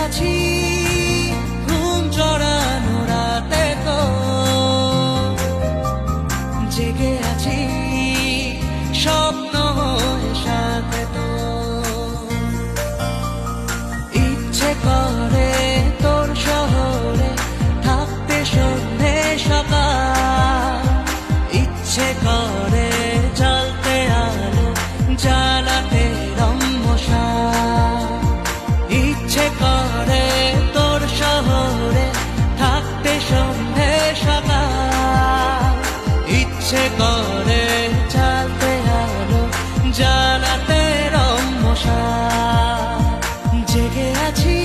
আছি ঘুম জড়ানো রাতে তো, জেগে আছি স্বপ্ন হয়ে সাথে তো। ইচ্ছে করে তোর শহরে থাকতে সন্ধে সকাল, ইচ্ছে করে জ্বলতে আলো জ্বালাতে রম্মশাল। ইচ্ছে করে তোর শহরে থাকতে সন্ধে সকাল, ইচ্ছে করে জ্বালতে আলো জ্বালাতে রম্মশাল। জেগে আছি